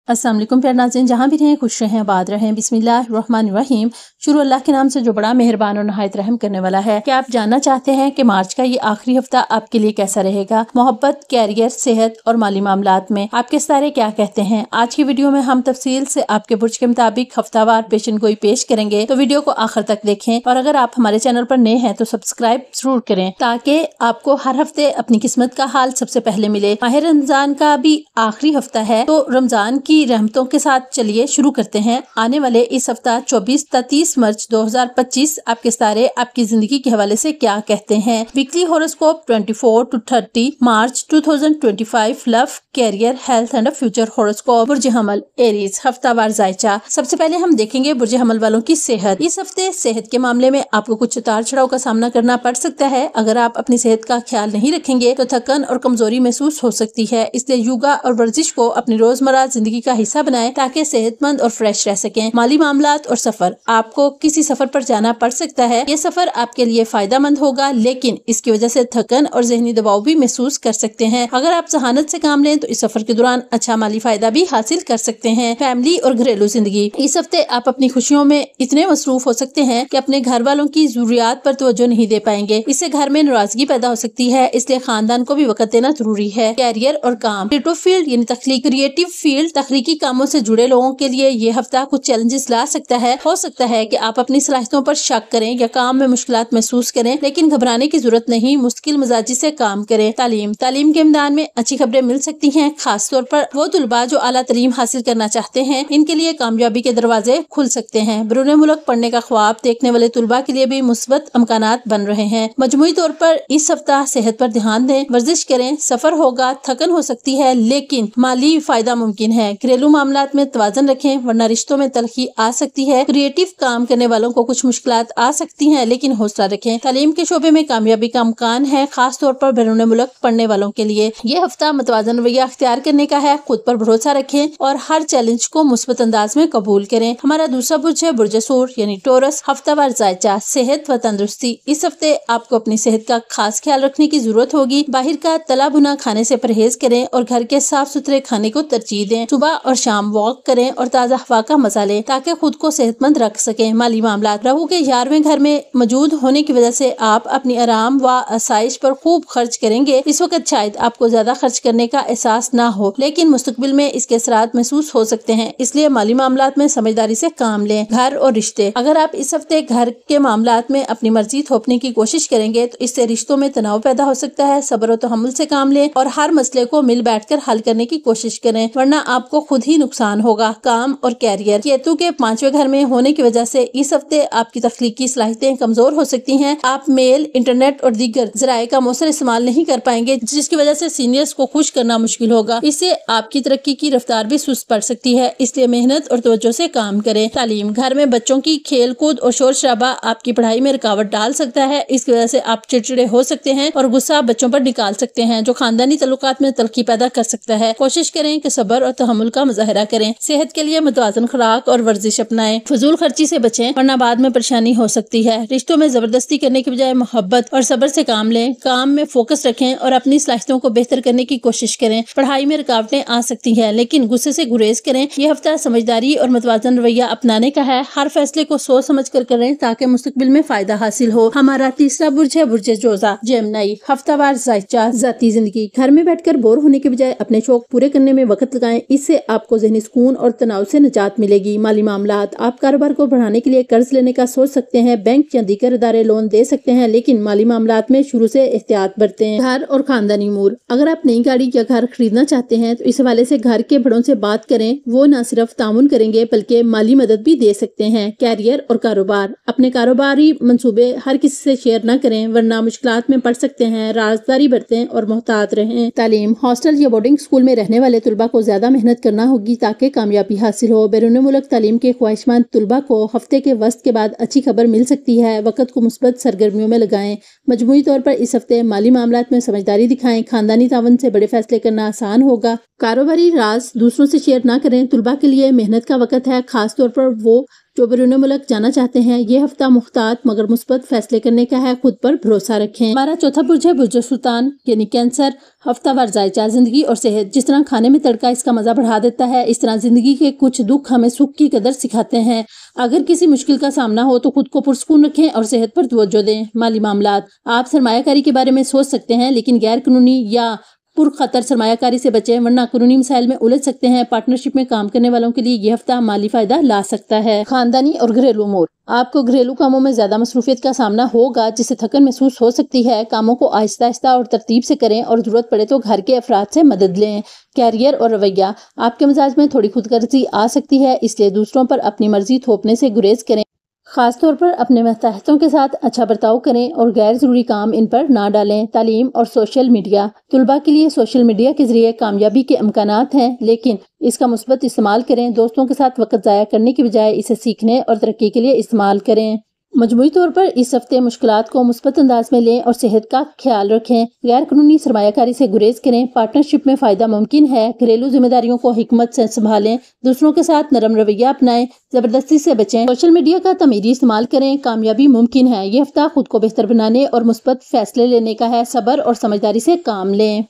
अस्सलाम वालेकुम प्यारे नाज़रीन, जहाँ भी रहें खुश रहें आबाद रहें। बिस्मिल्लाहिर्रहमानिर्रहीम। शुरू अल्लाह के नाम से जो बड़ा मेहरबान और नहायत रहम करने वाला है। क्या आप जानना चाहते हैं कि मार्च का ये आखिरी हफ्ता आपके लिए कैसा रहेगा? मोहब्बत, कैरियर, सेहत और माली मामलात में आपके सितारे क्या कहते हैं? आज की वीडियो में हम तफसील से आपके बुर्ज के मुताबिक हफ्तावार पेशन गोई पेश करेंगे, तो वीडियो को आखिर तक देखें। और अगर आप हमारे चैनल पर नए हैं तो सब्सक्राइब जरूर करें ताकि आपको हर हफ्ते अपनी किस्मत का हाल सबसे पहले मिले। माह रमजान का भी आखिरी हफ्ता है, तो रमजान की रहमतों के साथ चलिए शुरू करते हैं। आने वाले इस हफ्ता 24 से 30 मार्च 2025 आपके सितारे आपकी जिंदगी के हवाले से क्या कहते हैं। Weekly horoscope 24 to 30 March 2025। Love, career, health and future horoscope. बुर्ज हमल एरीज हफ्तावार जायचा। सबसे पहले हम देखेंगे बुर्ज हमल वालों की सेहत। इस हफ्ते सेहत के मामले में आपको कुछ उतार चढ़ाव का सामना करना पड़ सकता है। अगर आप अपनी सेहत का ख्याल नहीं रखेंगे तो थकन और कमजोरी महसूस हो सकती है। इसलिए योगा और वर्जिश को अपनी रोजमर्रा जिंदगी का हिस्सा बनाएं ताकि सेहतमंद और फ्रेश रह सकें। माली मामलात और सफर, आपको किसी सफर पर जाना पड़ सकता है। ये सफर आपके लिए फायदा मंद होगा, लेकिन इसकी वजह से थकन और जहनी दबाव भी महसूस कर सकते हैं। अगर आप जहानत से काम लें तो इस सफर के दौरान अच्छा माली फायदा भी हासिल कर सकते हैं। फैमिली और घरेलू जिंदगी, इस हफ्ते आप अपनी खुशियों में इतने मसरूफ हो सकते हैं कि अपने घर वालों की जरूरियात पर तवज्जो नहीं दे पाएंगे। इससे घर में नाराजगी पैदा हो सकती है, इसलिए खानदान को भी वक्त देना जरूरी है। कैरियर और काम, क्रिएटिव फील्ड यानी क्रिएटिव फील्ड तख्लीकी कामों से जुड़े लोगों के लिए ये हफ्ता कुछ चैलेंजेस ला सकता है। हो सकता है कि आप अपनी सलाहियतों पर शक करें या काम में मुश्किलात महसूस करें, लेकिन घबराने की जरूरत नहीं। मुश्किल मिजाजी से काम करें। तालीम के मैदान में अच्छी खबरें मिल सकती हैं, खास तौर पर वो तुलबा जो आला तालीम हासिल करना चाहते हैं, इनके लिए कामयाबी के दरवाजे खुल सकते हैं। बैरून मुल्क पढ़ने का ख्वाब देखने वाले तुलबा के लिए भी मुस्बत अमकानात बन रहे हैं। मजमूई तौर पर इस हफ्ता सेहत पर ध्यान दें, वर्जिश करें। सफर होगा, थकन हो सकती है, लेकिन माली फायदा मुमकिन है। घरेलू मामलात में तवाज़ुन रखें, वरना रिश्तों में तलखी आ सकती है। क्रिएटिव काम करने वालों को कुछ मुश्किलात आ सकती हैं, लेकिन हौसला रखें। तालीम के शोबे में कामयाबी का इम्कान है, खास तौर पर बैरून मुल्क पढ़ने वालों के लिए। ये हफ्ता मतवाज़न रवैया अख्तियार करने का है। खुद पर भरोसा रखें और हर चैलेंज को मुस्बत अंदाज में कबूल करें। हमारा दूसरा बुर्ज है बुर्ज सूर यानी टोरस हफ्तावार जायचा। सेहत व तंदुरुस्ती, इस हफ्ते आपको अपनी सेहत का खास ख्याल रखने की जरूरत होगी। बाहर का तला भुना खाने से परहेज करें और घर के साफ सुथरे खाने को तरजीह दें। सुबह और शाम वॉक करें और ताज़ा हवा का मजा लें ताकि खुद को सेहतमंद रख सकें। माली मामलात, रहू के 11वें घर में मौजूद होने की वजह से आप अपनी आराम व आसाइश पर खूब खर्च करेंगे। इस वक्त शायद आपको ज्यादा खर्च करने का एहसास ना हो, लेकिन मुस्तकबिल में इसके असरात महसूस हो सकते हैं। इसलिए माली मामलात में समझदारी से काम लें। घर और रिश्ते, अगर आप इस हफ्ते घर के मामलात में अपनी मर्जी थोपने की कोशिश करेंगे तो इससे रिश्तों में तनाव पैदा हो सकता है। सब्र और तहम्मुल से काम लें और हर मसले को मिल बैठकर हल करने की कोशिश करें, वरना आपको खुद ही नुकसान होगा। काम और कैरियर, केतु के 5वें घर में होने की वजह से इस हफ्ते आपकी तख्लीकी सलाहियतें कमजोर हो सकती हैं। आप मेल, इंटरनेट और दीगर जराये का मौसर इस्तेमाल नहीं कर पाएंगे, जिसकी वजह से सीनियर्स को खुश करना मुश्किल होगा। इससे आपकी तरक्की की रफ्तार भी सुस्त पड़ सकती है, इसलिए मेहनत और तवज्जो से काम करें। तालीम, घर में बच्चों की खेल कूद और शोर शराबा आपकी पढ़ाई में रुकावट डाल सकता है। इसकी वजह से आप चिड़चिड़े हो सकते हैं और गुस्सा बच्चों पर निकाल सकते हैं, जो खानदानी तल्लुकात में तलखी पैदा कर सकता है। कोशिश करें कि सब्र और तहम्मुल का मुजाहरा करें। सेहत के लिए मुतवाज़न खुराक और वर्जिश अपनाएं। फजूल खर्ची से बचें, वरना बाद में परेशानी हो सकती है। रिश्तों में जबरदस्ती करने की बजाय मोहब्बत और सब्र से काम लें। काम में फोकस रखें और अपनी सलाहियतों को बेहतर करने की कोशिश करें। पढ़ाई में रुकावटें आ सकती है, लेकिन गुस्से से गुरेज करें। यह हफ्ता समझदारी और मुतवाज़न रवैया अपनाने का है। हर फैसले को सोच समझ कर करें ताकि मुस्तकबिल में फायदा हासिल हो। हमारा तीसरा बुर्ज है बुर्ज जोजा जेमिनी हफ्तावार जायचा। जाती जिंदगी, घर में बैठकर बोर होने के बजाय अपने शौक पूरे करने में वक्त लगाएं। इससे आपको ज़हनी सुकून और तनाव से निजात मिलेगी। माली मामलात, आप कारोबार को बढ़ाने के लिए कर्ज लेने का सोच सकते हैं। बैंक या दीगर इदारे लोन दे सकते हैं, लेकिन माली मामलात में शुरू से एहतियात बरतें। घर और खानदानी उमूर, अगर आप नई गाड़ी या घर खरीदना चाहते हैं तो इस हवाले से घर के बड़ों से बात करें। वो न सिर्फ तामुन करेंगे बल्कि माली मदद भी दे सकते हैं। कैरियर और कारोबार, अपने कारोबारी मंसूबे हर किसी से शेयर न करें, वरना मुश्किलात में पड़ सकते हैं। राजदारी बरतें और मोहतात रहें। तालीम, हॉस्टल या बोर्डिंग स्कूल में रहने वाले तुलबा को ज्यादा मेहनत करना होगी ताकि कामयाबी हासिल हो। बैरून मुल्क तालीम के ख्वाहिशमंद तुलबा को हफ्ते के वस्त के बाद अच्छी खबर मिल सकती है। वक्त को मुस्बत सरगर्मियों में लगाएं। मजमूई तौर पर इस हफ्ते माली मामलात में समझदारी दिखाएं। खानदानी तावन से बड़े फैसले करना आसान होगा। कारोबारी राज दूसरों से शेयर ना करें। तुलबा के लिए मेहनत का वक्त है, खास तौर पर वो جو بیرون ملک جانا چاہتے ہیں یہ ہفتہ محتاط مگر مثبت فیصلے کرنے کا ہے، خود پر بھروسہ رکھیں۔ ہمارا چوتھا برج ہے برج سلطان یعنی کینسر۔ ہفتہ وار ذائچہ زندگی اور صحت۔ جس طرح کھانے میں تڑکا اس کا مزہ بڑھا دیتا ہے، اس طرح زندگی کے کچھ دکھ ہمیں سکھ کی قدر سکھاتے ہیں۔ اگر کسی مشکل کا سامنا ہو تو خود کو پرسکون رکھیں اور صحت پر توجہ دیں۔ مالی معاملات، آپ سرمایہ کاری کے بارے میں سوچ سکتے ہیں لیکن غیر قانونی یا پرخطر سرمایہ کاری سے بچیں ورنہ قانونی مسائل میں الجھ سکتے ہیں۔ پارٹنرشپ میں کام کرنے والوں کے لیے یہ ہفتہ مالی فائدہ لا سکتا ہے۔ خاندانی اور گھریلو امور، آپ کو گھریلو کاموں میں زیادہ مصروفیت کا سامنا ہوگا جس سے تھکن محسوس ہو سکتی ہے۔ کاموں کو آہستہ آہستہ اور ترتیب سے کریں اور ضرورت پڑے تو گھر کے افراد سے مدد لیں۔ کیریئر اور رویہ، آپ کے مزاج میں تھوڑی خود غرضی آ سکتی ہے، اس لیے دوسروں پر اپنی مرضی تھوپنے سے گریز کریں۔ خاص طور پر اپنے ماتحتوں کے ساتھ اچھا برتاؤ کریں اور غیر ضروری کام ان پر نہ ڈالیں۔ تعلیم اور سوشل میڈیا، طلباء کے لیے سوشل میڈیا کے ذریعے کامیابی کے امکانات ہیں لیکن اس کا مثبت استعمال کریں۔ دوستوں کے ساتھ وقت ضائع کرنے کی بجائے اسے سیکھنے اور ترقی کے لیے استعمال کریں۔ مجموعی طور پر اس ہفتے مشکلات کو مثبت انداز میں لیں اور صحت کا خیال رکھیں۔ غیر قانونی سرمایہ کاری سے گریز کریں، پارٹنرشپ میں فائدہ ممکن ہے۔ گھریلو ذمہ داریوں کو حکمت سے سنبھالیں، دوسروں کے ساتھ نرم رویہ اپنائیں، زبردستی سے بچیں۔ سوشل میڈیا کا تعمیری استعمال کریں، کامیابی ممکن ہے۔ یہ ہفتہ خود کو بہتر بنانے اور مثبت فیصلے لینے کا ہے، صبر اور سمجھداری سے کام لیں۔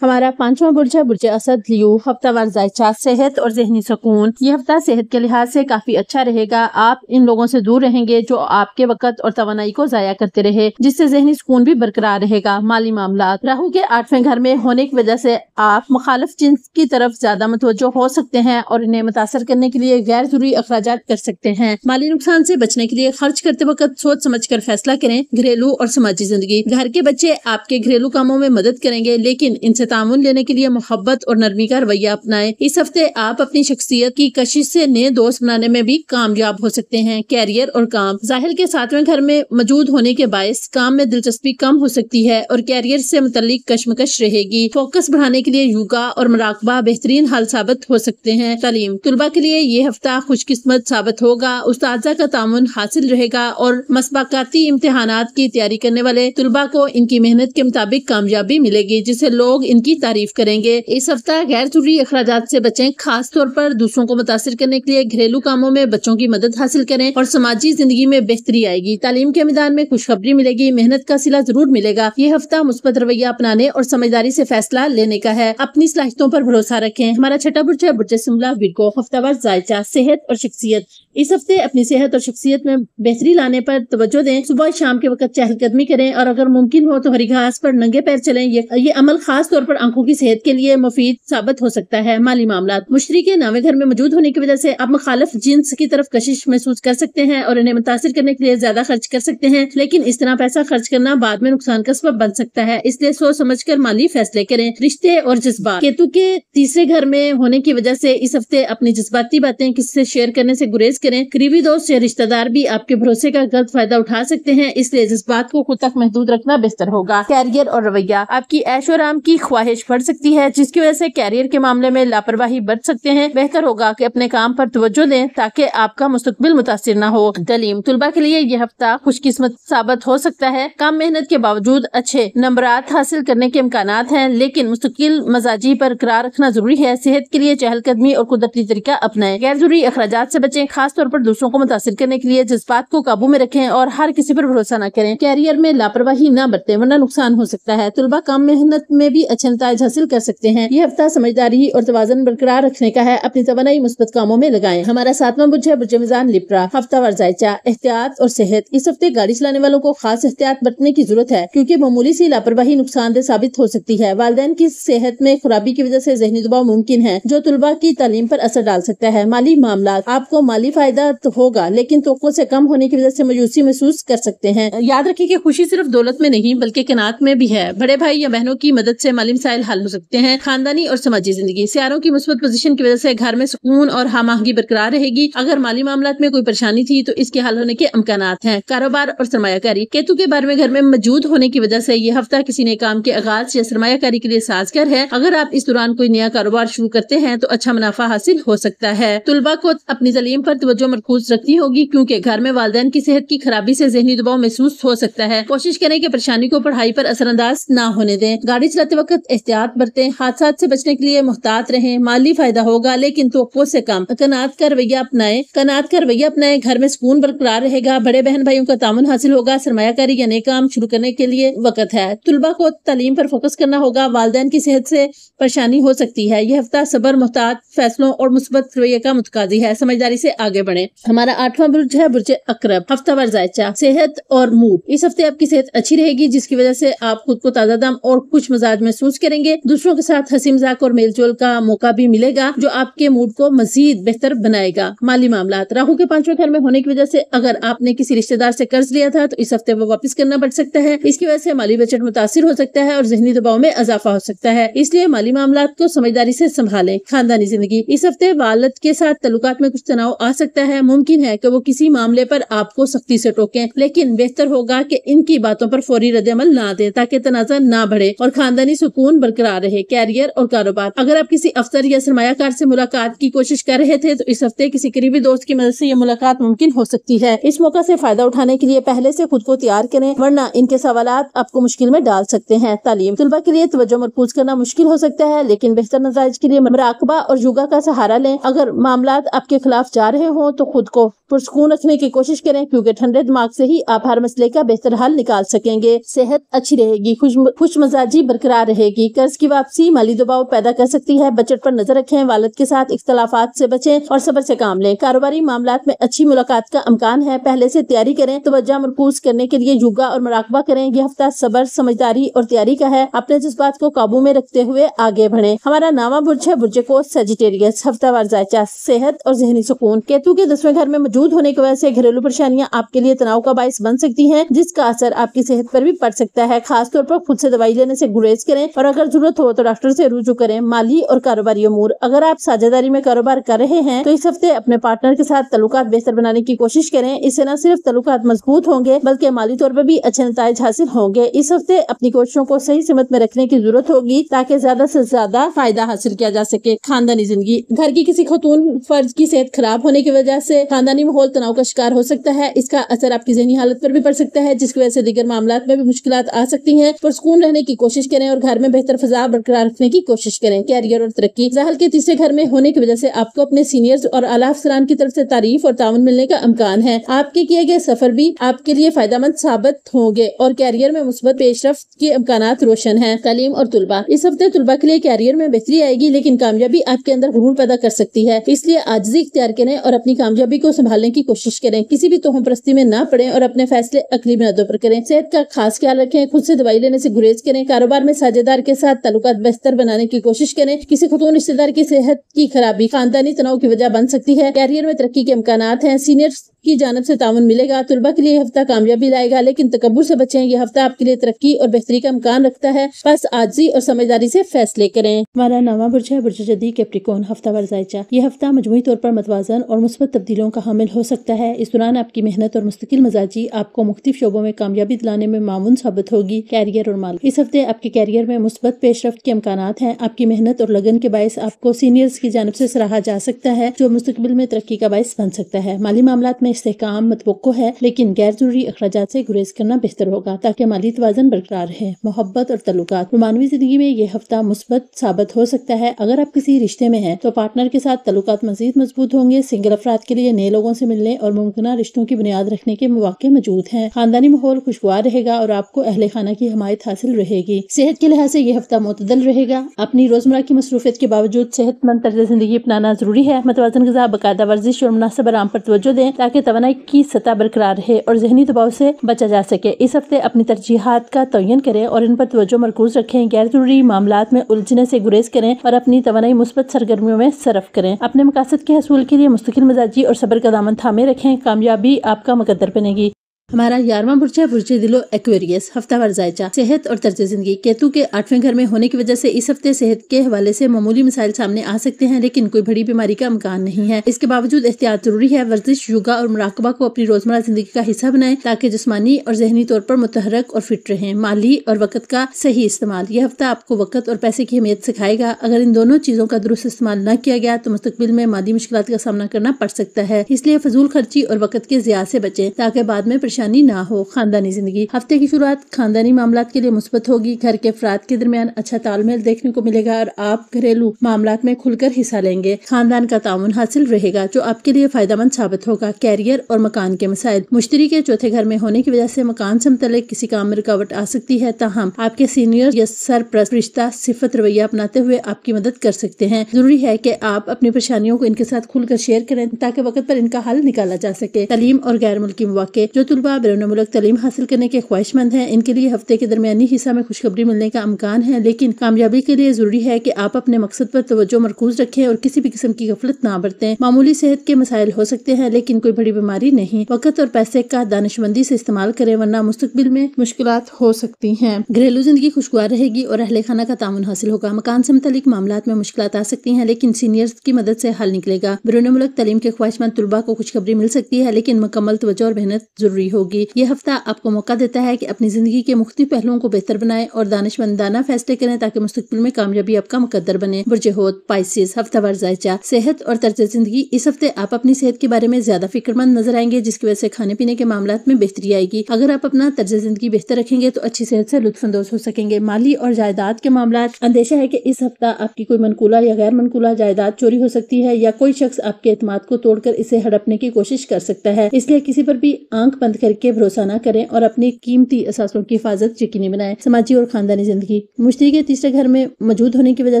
ہمارا پانچواں برج ہے برج اسد لیو۔ ہفتہ وار ذائچہ صحت اور ذہنی سکون۔ یہ ہفتہ صحت کے لحاظ سے کافی اچھا رہے گا۔ آپ ان لوگوں سے دور رہیں گے جو آپ کے وقت اور توانائی کو ضائع کرتے رہے، جس سے ذہنی سکون بھی برقرار رہے گا۔ مالی معاملات، راہو کے 8ویں گھر میں ہونے کی وجہ سے آپ مخالف جنس کی طرف زیادہ متوجہ ہو سکتے ہیں اور انہیں متاثر کرنے کے لیے غیر ضروری اخراجات کر سکتے ہیں۔ مالی نقصان سے بچنے کے لیے خرچ کرتے وقت سوچ سمجھ کر فیصلہ کریں۔ گھریلو اور سماجی زندگی، گھر کے بچے آپ کے گھریلو کاموں میں مدد کریں گے لیکن ان سے تعاون لینے کے لیے محبت اور نرمی کا رویہ اپنائیں۔ اس ہفتے آپ اپنی شخصیت کی کشش سے نئے دوست بنانے میں بھی کامیاب ہو سکتے ہیں۔ کیریئر اور کام، ظاہر کے 7ویں گھر میں موجود ہونے کے باعث کام میں دلچسپی کم ہو سکتی ہے اور کیریئر سے متعلق کشمکش رہے گی۔ فوکس بڑھانے کے لیے یوگا اور مراقبہ بہترین حل ثابت ہو سکتے ہیں۔ تعلیم، طلباء کے لیے یہ ہفتہ خوش قسمت ثابت ہوگا، اساتذہ کا تعاون حاصل رہے گا اور مسابقاتی امتحانات کی تیاری کرنے والے طلباء کو ان کی محنت کے مطابق کامیابی ملے گی جس سے لوگ ان کی تعریف کریں گے۔ اس ہفتہ غیر ضروری اخراجات سے بچیں، خاص طور پر دوسروں کو متاثر کرنے کے لیے گھریلو کاموں میں بچوں کی مدد حاصل کریں اور سماجی زندگی میں بہتری آئے گی۔ تعلیم کے میدان میں خوشخبری ملے گی، محنت کا صلہ ضرور ملے گا۔ یہ ہفتہ مثبت رویہ اپنانے اور سمجھداری سے فیصلہ لینے کا ہے، اپنی صلاحیتوں پر بھروسہ رکھیں۔ ہمارا چھٹا برج ہے برج سنبلہ ویرگو۔ ہفتہ وار ذائچہ صحت اور شخصیت، اس ہفتے اپنی صحت اور شخصیت میں بہتری لانے پر توجہ دیں۔ صبح شام کے وقت چہل قدمی کریں اور اگر ممکن ہو تو ہری گھاس پر ننگے پیر چلیں۔ یہ عمل خاص طور پر آنکھوں کی صحت کے لیے مفید ثابت ہو سکتا ہے۔ مالی معاملات، مشتری کے 9ویں گھر میں موجود ہونے کی وجہ سے آپ مخالف جنس کی طرف کشش محسوس کر سکتے ہیں اور انہیں متاثر کرنے کے لیے زیادہ خرچ کر سکتے ہیں لیکن اس طرح پیسہ خرچ کرنا بعد میں نقصان کا سبب بن سکتا ہے، اس لیے سوچ سمجھ کر مالی فیصلے کریں۔ رشتے اور جذبات، کیتو کے 3 گھر میں ہونے کی وجہ سے اس ہفتے اپنی جذباتی باتیں کسی سے شیئر کرنے سے گریز کریں۔ قریبی دوست یا رشتہ دار بھی آپ کے بھروسے کا غلط فائدہ اٹھا سکتے ہیں، اس لیے جذبات کو خود تک محدود رکھنا بہتر ہوگا۔ کیریئر اور رویہ، آپ کی عیش و آرام کی خواہش بڑھ سکتی ہے جس کی وجہ سے کیریئر کے معاملے میں لاپرواہی برت سکتے ہیں۔ بہتر ہوگا کہ اپنے کام پر توجہ دیں تاکہ آپ کا مستقبل متاثر نہ ہو۔ تعلیم، طلباء کے لیے یہ ہفتہ خوش قسمت ثابت ہو سکتا ہے، کم محنت کے باوجود اچھے نمبرات حاصل کرنے کے امکانات ہیں لیکن مستقل مزاجی پر قرار رکھنا ضروری ہے۔ صحت کے لیے چہل قدمی اور قدرتی طریقہ اپنائیں۔ غیر ضروری اخراجات سے بچیں، خاص طور پر دوسروں کو متاثر کرنے کے لیے جذبات کو قابو میں رکھیں اور ہر کسی پر بھروسہ نہ کریں۔ کیریئر میں لاپرواہی نہ برتیں ورنہ نقصان ہو سکتا ہے۔ طلباء کم محنت میں بھی اچھے نتائج حاصل کر سکتے ہیں۔ یہ ہفتہ سمجھداری اور توازن برقرار رکھنے کا ہے، اپنی توانائی مثبت کاموں میں لگائیں۔ ہمارا 7واں برج ہے برج میزان لبرا۔ ہفتہ وار ذائچہ احتیاط اور صحت، اس ہفتے گاڑی چلانے والوں کو خاص احتیاط برتنے کی ضرورت ہے کیونکہ معمولی سی لاپرواہی نقصان دہ ثابت ہو سکتی ہے۔ والدین کی صحت میں خرابی کی وجہ سے ذہنی دباؤ ممکن ہے جو طلباء کی تعلیم پر اثر ڈال سکتا ہے۔ مالی معاملات، آپ کو مالی فائدہ تو ہوگا لیکن توقع سے کم ہونے کی وجہ سے مایوسی محسوس کر سکتے ہیں۔ یاد رکھیں کہ خوشی صرف دولت میں نہیں بلکہ قناعت میں بھی ہے۔ بڑے بھائی یا بہنوں کی مدد سے مالی مسائل حل ہو سکتے ہیں۔ خاندانی اور سماجی زندگی، سیاروں کی مثبت پوزیشن کی وجہ سے گھر میں سکون اور ہم آہنگی برقرار رہے گی۔ اگر مالی معاملات میں کوئی پریشانی تھی تو اس کے حل ہونے کے امکانات ہیں۔ کاروبار اور سرمایہ کاری، کیتو کے 12ویں گھر میں موجود ہونے کی وجہ سے یہ ہفتہ کسی نئے کام کے آغاز یا سرمایہ کاری کے لیے سازگار ہے۔ اگر آپ اس دوران کوئی نیا کاروبار شروع کرتے ہیں تو اچھا منافع حاصل ہو سکتا ہے۔ طلباء کو اپنی تعلیم پر توجہ مرکوز رکھنی ہوگی کیونکہ گھر میں والدین کی صحت کی خرابی سے ذہنی دباؤ محسوس ہو سکتا ہے۔ کوشش کریں کہ پریشانی کو پڑھائی پر اثر انداز نہ ہونے دیں۔ گاڑی چلاتے وقت احتیاط برتیں، حادثات سے بچنے کے لیے محتاط رہیں۔ مالی فائدہ ہوگا لیکن توقع سے کم۔ قناعت کا رویہ اپنائیں، گھر میں سکون برقرار رہے گا۔ بڑے بہن بھائیوں کا تعاون حاصل ہوگا۔ سرمایہ کاری یا نئے کام شروع کرنے کے لیے وقت ہے۔ طلباء کو تعلیم پر فوکس کرنا ہوگا۔ والدین کی صحت سے پریشانی ہو سکتی ہے۔ یہ ہفتہ صبر، محتاط فیصلوں اور مثبت رویے کا متقاضی ہے۔ سمجھداری سے آگے بڑھیں۔ ہمارا 8واں برج ہے برج عقرب۔ ہفتہ وار ذائچہ، صحت اور موڈ۔ اس ہفتے آپ کی صحت اچھی رہے گی جس کی وجہ سے آپ خود کو تازہ دم اور خوش مزاج محسوس کریں گے۔ دوسروں کے ساتھ ہنسی مذاق اور میل جول کا موقع بھی ملے گا جو آپ کے موڈ کو مزید بہتر بنائے گا۔ مالی معاملات، راہو کے 5ویں گھر میں ہونے کی وجہ سے اگر آپ نے کسی رشتہ دار سے قرض لیا تھا تو اس ہفتے وہ واپس کرنا پڑ سکتا ہے۔ اس کی وجہ سے مالی بجٹ متاثر ہو سکتا ہے اور ذہنی دباؤ میں اضافہ ہو سکتا ہے، اس لیے مالی معاملات کو سمجھداری سے سنبھالیں۔ خاندانی زندگی، اس ہفتے والد کے ساتھ تعلقات میں کچھ تناؤ آ سکتا ہے۔ ممکن ہے کہ وہ کسی معاملے پر آپ کو سختی سے ٹوکیں، لیکن بہتر ہوگا کہ ان کی باتوں پر فوری رد عمل نہ دیں تاکہ تنازع نہ بڑھے اور خاندانی سکون برقرار رہے۔ کیریئر اور کاروبار، اگر آپ کسی افسر یا سرمایہ کار سے ملاقات کی کوشش کر رہے تھے تو اس ہفتے کسی قریبی دوست کی مدد سے یہ ملاقات ممکن ہو سکتی ہے۔ اس موقع سے فائدہ اٹھانے کے لیے پہلے سے خود کو تیار کریں ورنہ ان کے سوالات آپ کو مشکل میں ڈال سکتے ہیں۔ تعلیم، طلباء کے لیے توجہ مرکوز کرنا مشکل ہو سکتا ہے لیکن بہتر نتائج کے لیے مراقبہ اور یوگا کا سہارا لیں۔ اگر معاملات آپ کے خلاف جا رہے ہوں تو خود کو پرسکون رکھنے کی کوشش کریں کیونکہ ٹھنڈے دماغ سے ہی آپ ہر مسئلے کا بہتر حل نکال سکیں گے۔ صحت اچھی رہے گی، خوش مزاجی برقرار رہے گی۔ قرض کی واپسی مالی دباؤ پیدا کر سکتی ہے، بجٹ پر نظر رکھیں، والد کے ساتھ اختلافات سے بچیں اور صبر سے کام لیں۔ کاروباری معاملات میں اچھی ملاقات کا امکان ہے، پہلے سے تیاری کریں۔ توجہ مرکوز کرنے کے لیے یوگا اور مراقبہ کریں۔ یہ ہفتہ صبر، سمجھداری اور تیاری کا ہے، اپنے جذبات کو قابو میں رکھتے ہوئے آگے بڑھیں۔ ہمارا 9واں برج ہے برج قوس سیجیٹیریس۔ ہفتہ وار ذائچہ، صحت اور ذہنی سکون۔ کیتو کے 10ویں گھر میں موجود ہونے کی وجہ سے گھریلو پریشانیاں آپ کے لیے تناؤ کا باعث بن سکتی ہیں جس کا اثر آپ کی صحت پر بھی پڑ سکتا ہے۔ خاص طور پر خود سے دوائی لینے سے گریز کریں اور اگر ضرورت ہو تو ڈاکٹر سے رجوع کریں۔ مالی اور کاروباری امور، اگر آپ ساجھیداری میں کاروبار کر رہے ہیں تو اس ہفتے اپنے پارٹنر کے ساتھ تعلقات بہتر بنانے کی کوشش کریں، اس سے نہ صرف تعلقات مضبوط ہوں گے بلکہ مالی طور پر بھی اچھے نتائج حاصل ہوں گے۔ اس ہفتے اپنی کوششوں کو صحیح سمت میں رکھنے کی ضرورت ہوگی تاکہ زیادہ سے زیادہ فائدہ حاصل کیا جا سکے۔ خاندانی زندگی، گھر کی کسی خاتون فرد کی صحت خراب ہونے کی وجہ سے خاندانی ماحول تناؤ کا شکار ہو سکتا ہے، اس کا اثر آپ کی ذہنی حالت پر بھی پڑ سکتا ہے جس کی وجہ سے دیگر معاملات میں بھی مشکلات آ سکتی ہیں۔ پرسکون رہنے کی کوشش کریں اور گھر میں بہتر فضا برقرار رکھنے کی کوشش کریں۔ کیریئر اور ترقی، زحل کے 3 گھر میں ہونے کی وجہ سے آپ کو اپنے سینئرز اور اعلیٰ افسران کی طرف سے تعریف اور تعاون ملنے کا امکان ہے۔ آپ کے کیے گئے سفر بھی آپ کے لیے فائدہ مند ثابت ہوں گے اور کیریئر میں مثبت پیش رفت کے امکانات روشن ہیں۔ تعلیم اور طلباء، اس ہفتے طلباء کے لیے کیریئر میں بہتری آئے گی لیکن کامیابی آپ کے اندر غرور پیدا کر سکتی ہے، اس لیے عاجزی اختیار کریں اور اپنی کامیابی کو سنبھالنے کی کوشش کریں۔ کسی بھی توہم پرستی میں نہ پڑیں اور اپنے فیصلے عقلی بنیادوں پر کریں۔ صحت کا خاص خیال رکھیں، خود سے دوائی لینے سے گریز کریں۔ کاروبار میں ساجھے دار کے ساتھ تعلقات بہتر بنانے کی کوشش کریں۔ کسی خاتون رشتہ دار کی صحت کی خرابی خاندانی تناؤ کی وجہ بن سکتی ہے۔ کیریئر میں ترقی کے امکانات ہیں، سینئرز کی جانب سے تعاون ملے گا۔ طلباء کے لیے یہ ہفتہ کامیابی لائے گا لیکن تکبر سے بچیں، یہ ہفتہ آپ کے لیے ترقی اور بہتری کا امکان رکھتا ہے، بس عاجزی اور سمجھداری سے فیصلے کریں۔ ہمارا 9واں برج ہے برج جدی کیپریکون۔ ہفتہ وار ذائچہ، یہ ہفتہ مجموعی طور پر متوازن اور مثبت تبدیلیوں کا حامل ہو سکتا ہے۔ اس دوران آپ کی محنت اور مستقل مزاجی آپ کو مختلف شعبوں میں کامیابی دلانے میں معاون ثابت ہوگی۔ کیریئر اور مال، اس ہفتے آپ کے کیریئر میں مثبت پیش رفت کے امکانات ہیں، آپ کی محنت اور لگن کے باعث آپ کو سینئرز کی جانب سے سراہا جا سکتا ہے جو مستقبل میں ترقی کا باعث بن سکتا ہے۔ مالی معاملات میں استحکام متوقع ہے لیکن غیر ضروری اخراجات سے گریز کرنا بہتر ہوگا تاکہ مالی توازن برقرار رہے۔ محبت اور تعلقات، رومانوی زندگی میں یہ ہفتہ مثبت ثابت ہو سکتا ہے، اگر آپ کسی رشتے میں ہیں تو پارٹنر کے ساتھ تعلقات مزید مضبوط ہوں گے۔ سنگل افراد کے لیے نئے لوگوں سے ملنے اور ممکنہ رشتوں کی بنیاد رکھنے کے مواقع موجود ہیں۔ خاندانی ماحول خوشگوار رہے گا اور آپ کو اہل خانہ کی حمایت حاصل رہے گی۔ صحت کے لحاظ سے یہ ہفتہ معتدل رہے گا، اپنی روزمرہ کی مصروفیت کے باوجود صحت مند طرز زندگی اپنانا ضروری ہے۔ متوازن غذا، باقاعدہ ورزش اور مناسب آرام پر توجہ دیں تاکہ توانائی کی سطح برقرار رہے اور ذہنی دباؤ سے بچا جا سکے۔ اس ہفتے اپنی ترجیحات کا تعین کریں اور ان پر توجہ مرکوز رکھیں، غیر ضروری معاملات میں الجھنے سے گریز کریں اور اپنی توانائی مثبت سرگرمیوں میں صرف کریں۔ اپنے مقاصد کے حصول کے لیے مستقل مزاجی اور صبر کا دامن تھامے رکھیں، کامیابی آپ کا مقدر بنے گی۔ हमारा 11वां बुर्ज है बुर्ज दिलो एक्वेरियस। हफ्तावार जायचा, सेहत और तर्ज जिंदगी। केतु के 8वें घर में होने की वजह से इस हफ्ते सेहत के हवाले से मामूली मसाइल सामने आ सकते हैं, लेकिन कोई बड़ी बीमारी का इम्कान नहीं है। इसके बावजूद एहतियात जरूरी है। वर्जिश, योगा और मुराकबा को अपनी रोजमर्रा जिंदगी का हिस्सा बनाएं ताकि जिस्मानी और जहनी तौर पर मुतहर्रक और फिट रहें। माली और वक्त का सही इस्तेमाल। यह हफ्ता आपको वक्त और पैसे की अहमियत सिखाएगा। अगर इन दोनों चीजों का दुरुस्त इस्तेमाल न किया गया तो मुस्तकबिल में मादी मुश्किलात का सामना करना पड़ सकता है। इसलिए फजूल खर्ची और वक्त के ज़िया से बचें ताकि बाद में परेशानी ना हो। खानदानी जिंदगी। हफ्ते की शुरुआत खानदानी मामलात के लिए मुस्बत होगी। घर के अफराद के दरमियान अच्छा तालमेल देखने को मिलेगा और आप घरेलू मामलात में खुलकर हिस्सा लेंगे। खानदान का ताउन हासिल रहेगा जो आपके लिए फायदेमंद साबित होगा। कैरियर और मकान के मसाइल। मुश्तरी के चौथे घर में होने की वजह से मकान से मुतल्लिक किसी काम में रुकावट आ सकती है, ताहम आपके सीनियर या सरप्रस्त रिश्ता सिफत रवैया अपनाते हुए आपकी मदद कर सकते हैं। जरूरी है कि आप अपनी परेशानियों को इनके साथ खुलकर शेयर करें ताकि वक्त पर इनका हल निकाला जा सके। तालीम और गैर मुल्की मौके। जो तुलबा बैरून मुल्क तालीम हासिल करने के ख्वाहिशमंद हैं, इनके लिए हफ्ते के दरमियानी हिस्सा में खुशखबरी मिलने का इम्कान है, लेकिन कामयाबी के लिए जरूरी है कि आप अपने मकसद पर तवज्जो मरकूज रखें और किसी भी किस्म की गफलत ना बरतें। मामूली सेहत के मसाइल हो सकते हैं, लेकिन कोई बड़ी बीमारी नहीं। वक्त और पैसे का दानिशमंदी से इस्तेमाल करें, वरना मुस्तकबिल में मुश्किलात हो सकती हैं। घरेलू जिंदगी खुशगवार रहेगी और अहले खाना का तामुन हासिल होगा। मकान से मुतल्लिक मामलात में मुश्किलात आ सकती हैं, लेकिन सीनियर्स की मदद से हल निकलेगा। बैरून मुल्क तालीम के ख्वाहिशमंद तुलबा को खुशखबरी मिल सकती है, लेकिन मुकम्मल तवज्जो और मेहनत जरूरी होगी। ये हफ्ता आपको मौका देता है कि अपनी जिंदगी के मुख्तलिफ पहलुओं को बेहतर बनाएं और दानिशमंदाना फैसले करें ताकि मुस्तकबिल में कामयाबी आपका मुकद्दर बने। बुर्ज होत पाइसेस। हफ्तावार जायचा, सेहत और तर्ज जिंदगी। इस हफ्ते आप अपनी सेहत के बारे में ज्यादा फिक्रमंद नजर आएंगे, जिसकी वजह से खाने पीने के मामलात में बेहतरी आएगी। अगर आप अपना तर्ज जिंदगी बेहतर रखेंगे तो अच्छी सेहत से लुत्फानंदोज हो सकेंगे। माली और जायदाद के मामलात। अंदेशा है कि इस हफ्ता आपकी कोई मनकूला या गैर मनकूला जायदाद चोरी हो सकती है, या कोई शख्स आपके एतमाद को तोड़कर इसे हड़पने की कोशिश कर सकता है। इसलिए किसी पर भी आंख बंद करके भरोसा न करें और अपनी कीमती असासों की हिफाजत यकीनी बनाएं। समाजी और खानदानी जिंदगी। मुश्तरी के तीसरे घर में मौजूद होने की वजह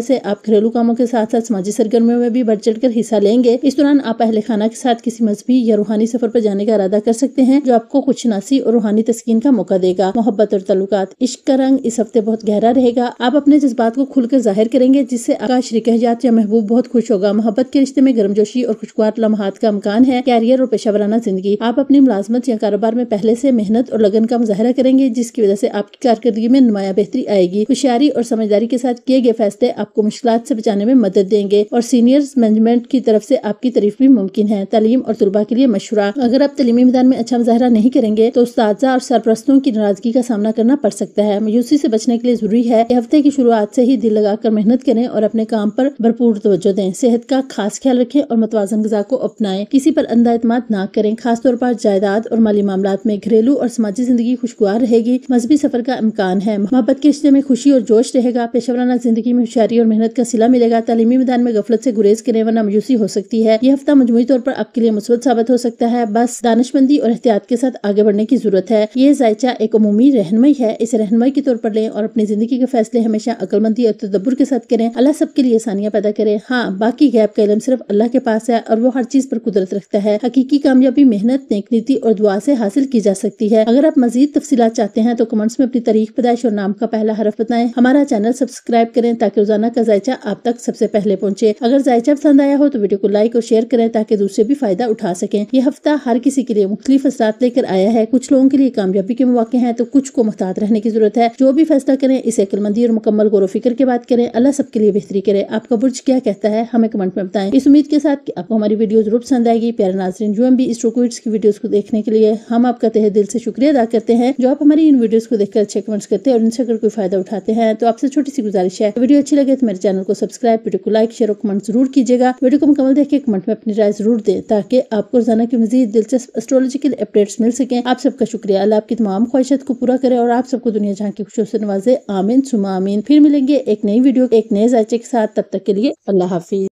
से आप घरेलू कामों के साथ साथ समाजी सरगर्मियों में भी बढ़ चढ़ कर हिस्सा लेंगे। इस दौरान आप अहले खाना के साथ किसी मजहबी या रूहानी सफर पर जाने का इरादा कर सकते हैं, जो आपको खुशनासी और रूहानी तस्कीन का मौका देगा। मोहब्बत और ताल्लुकात। इश्क का रंग इस हफ्ते बहुत गहरा रहेगा। आप अपने जज्बात को खुलकर जाहिर करेंगे, जिससे आपका शरीक हयात या महबूब बहुत खुश होगा। मोहब्बत के रिश्ते में गर्मजोशी और खुशगवार लम्हात का इम्कान है। कैरियर और पेशावराना जिंदगी। आप अपनी मुलाजमत या कारोबार में पहले से मेहनत और लगन का मुजाहरा करेंगे, जिसकी वजह से आपकी कारकर्दगी में नुमाया बेहतरी आएगी। होशियारी और समझदारी के साथ किए गए फैसले आपको मुश्किलात से बचाने में मदद देंगे और सीनियर्स मैनेजमेंट की तरफ से आपकी तारीफ भी मुमकिन है। तालीम और तुलबा के लिए मशवरा। अगर आप तालीमी मैदान में अच्छा मुजाहरा नहीं करेंगे तो उस्ताज़ा और सरपरस्तों की नाराजगी का सामना करना पड़ सकता है। मायूसी से बचने के लिए जरूरी है कि हफ्ते की शुरुआत से ही दिल लगाकर मेहनत करें और अपने काम पर भरपूर तवज्जो दें। सेहत का खास ख्याल रखें और मुतवाज़न ग़िज़ा को अपनाएं। किसी पर अंधा एतमाद ना करें, खासतौर पर जायदाद और माली मामलात में। घरेलू और समाजी जिंदगी खुशगवार रहेगी। मजहबी सफर का इम्कान है। मोहब्बत के रिश्ते में खुशी और जोश रहेगा। पेशेवराना जिंदगी में होशियारी और मेहनत का सिला मिलेगा। तालीमी मैदान में गफलत से गुरेज करें, वरना मायूसी हो सकती है। यह हफ्ता मजमूई तौर पर आपके लिए मुस्बत साबित हो सकता है। बस दानिशमंदी और एहतियात के साथ आगे बढ़ने की जरूरत है। ये जायचा एक अमूमी रहनुमाई है, इसे रहनुमाई के तौर पर लें और अपनी जिंदगी के फैसले हमेशा अक्लमंदी और तदब्बुर के साथ करें। अल्लाह सबके लिए आसानियां पैदा करे। हाँ, बाकी गैब का इल्म सिर्फ अल्लाह के पास है और वो हर चीज पर कुदरत रखता है। हकीकी कामयाबी मेहनत, नेक नीति और दुआ से हासिल की जा सकती है। अगर आप मजीद तफसीलात चाहते हैं तो कमेंट्स में अपनी तारीख, पैदाइश और नाम का पहला हरफ बताएं। हमारा चैनल सब्सक्राइब करें ताकि रोजाना का जायचा आप तक सबसे पहले पहुंचे। अगर जायचा पसंद आया हो तो वीडियो को लाइक और शेयर करें ताकि दूसरे भी फायदा उठा सकें। यह हफ्ता हर किसी के लिए मुख्तलिफ असरात लेकर आया है। कुछ लोगों के लिए कामयाबी के मौके हैं तो कुछ को मुहतात रहने की जरूरत है। जो भी फैसला करें इसे अक्लमंदी और मुकम्मल गौर फिक्र के बाद करें। अल्लाह सबके लिए बेहतरी करे। आपका बुर्ज क्या कहता है हमें कमेंट में बताएं। इस उम्मीद के साथ कि आपको हमारी वीडियो जरूर पसंद आएगी। प्यारे नाज़रीन, UMB एस्ट्रोक्विड्स की वीडियोस को देखने के लिए हम आपका तहे दिल से शुक्रिया अदा करते हैं। जो आप हमारी इन वीडियोस को देखकर अच्छे कमेंट्स करते हैं और इनसे अगर कोई फायदा उठाते हैं तो आपसे छोटी सी गुजारिश है, वीडियो अच्छी लगे तो मेरे चैनल को सब्सक्राइब, वीडियो को लाइक, शेयर और कमेंट जरूर कीजिएगा। वीडियो को मुकम्मल देख के कमेंट में अपनी राय जरूर दें ताकि आपको रोजाना की मजीद दिलचस्प एस्ट्रोलॉजिकल अपडेट्स मिल सकें। आप सबका शुक्रिया। अल्लाह आपकी तमाम ख्वाहिशात को पूरा करे और आप सबको दुनिया जहां की खुशियों से नवाजे। आमीन सुमा आमीन। फिर मिलेंगे एक नई वीडियो, एक नए जायचे के साथ। तब तक के लिए अल्लाह हाफिज।